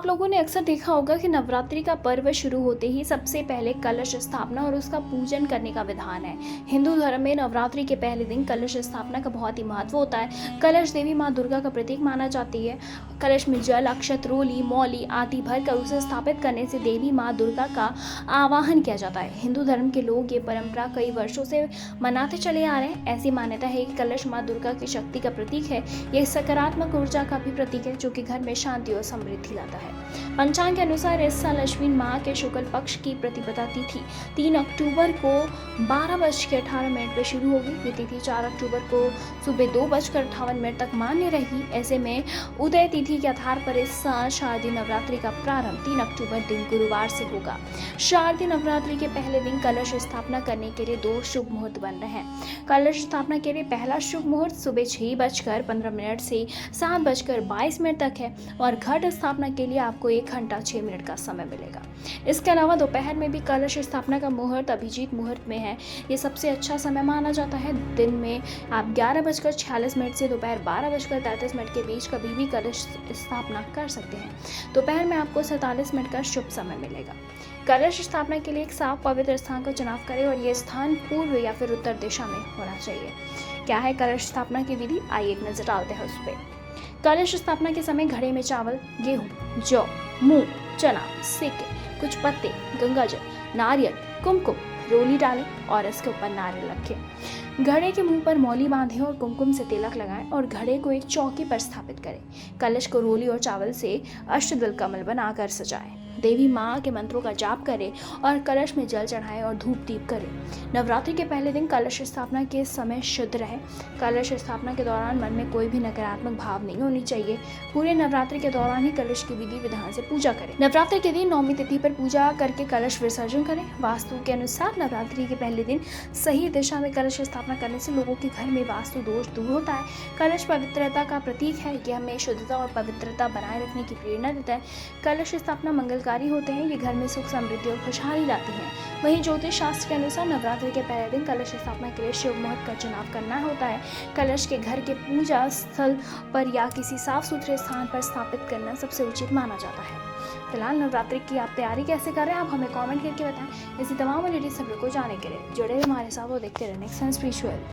आप लोगों ने अक्सर देखा होगा कि नवरात्रि का पर्व शुरू होते ही सबसे पहले कलश स्थापना और उसका पूजन करने का विधान है। हिंदू धर्म में नवरात्रि के पहले दिन कलश स्थापना का बहुत ही महत्व होता है। कलश देवी माँ दुर्गा का प्रतीक माना जाती है। कलश में जल, अक्षत, रोली, मौली आदि भर कर उसे स्थापित करने से देवी माँ दुर्गा का आवाहन किया जाता है। हिंदू धर्म के लोग ये परंपरा कई वर्षों से मनाते चले आ रहे हैं। ऐसी मान्यता है कि कलश माँ दुर्गा की शक्ति का प्रतीक है। ये सकारात्मक ऊर्जा का भी प्रतीक है, जो कि घर में शांति और समृद्धि लाता है। पंचांग के अनुसार इस साल अश्विन माह के शुक्ल पक्ष की प्रतिपदा तिथि 3 अक्टूबर को 12:18 पर शुरू होगी। ये तिथि 4 अक्टूबर को सुबह 2:58 तक मान्य रहेगी। ऐसे में उदय तिथि के आधार पर इस साल शारदीय नवरात्रि का प्रारंभ 3 अक्टूबर दिन गुरुवार से होगा। शारदीय नवरात्रि के पहले दिन कलश स्थापना करने के लिए 2 शुभ मुहूर्त बन रहे हैं। कलश स्थापना के लिए पहला शुभ मुहूर्त सुबह 6:15 से 7:22 तक है और घट स्थापना के लिए आपको 1 घंटा 6 मिनट का समय मिलेगा। इसके अलावा दोपहर में भी कलश स्थापना का मुहूर्त अभिजीत मुहूर्त में है। ये सबसे अच्छा समय माना जाता है। दिन में आप 11:46 से दोपहर 12:33 के बीच कभी भी कलश स्थापना कर सकते हैं। दोपहर में आपको 47 मिनट का शुभ समय मिलेगा। कलश स्थापना के लिए एक साफ पवित्र स्थान का चुनाव करें और यह स्थान पूर्व या फिर उत्तर दिशा में होना चाहिए। क्या है कलश स्थापना की विधि, आइए एक नजर डालते हैं उस पर। कलश स्थापना के समय घड़े में चावल, गेहूं, जौ, मूंग, चना, सिक्के, कुछ पत्ते, गंगाजल, नारियल, कुमकुम, रोली डालें और इसके ऊपर नारियल रखें। घड़े के मुंह पर मौली बांधें और कुमकुम से तिलक लगाएं और घड़े को एक चौकी पर स्थापित करें। कलश को रोली और चावल से अष्टदल कमल बनाकर सजाएं। देवी माँ के मंत्रों का जाप करें और कलश में जल चढ़ाएं और धूप दीप करें। नवरात्रि के पहले दिन कलश स्थापना के समय शुद्ध रहें। कलश स्थापना के दौरान मन में कोई भी नकारात्मक भाव नहीं होनी चाहिए। पूरे नवरात्रि के दौरान ही कलश की विधि विधान से पूजा करें। नवरात्रि के दिन नौमी तिथि पर पूजा करके कलश विसर्जन करें। वास्तु के अनुसार नवरात्रि के पहले दिन सही दिशा में कलश स्थापना करने से लोगों के घर में वास्तु दोष दूर होता है। कलश पवित्रता का प्रतीक है। यह हमें शुद्धता और पवित्रता बनाए रखने की प्रेरणा देता है। कलश स्थापना मंगलकारी होते हैं। ये घर में सुख, समृद्धि और खुशहाली लाती हैं। वहीं ज्योतिष शास्त्र के अनुसार नवरात्रि के पहले दिन कलश स्थापना के लिए शुभ मुहूर्त का चुनाव करना होता है। कलश के घर के पूजा स्थल पर या किसी साफ सुथरे स्थान पर स्थापित करना सबसे उचित माना जाता है। फिलहाल नवरात्रि की आप तैयारी कैसे कर रहे हैं, आप हमें कमेंट करके बताएं। ऐसी तमाम लेटेस्ट खबरों को जानने के लिए जुड़े हुए हमारे साथ और देखते रहने स्पिरिचुअल।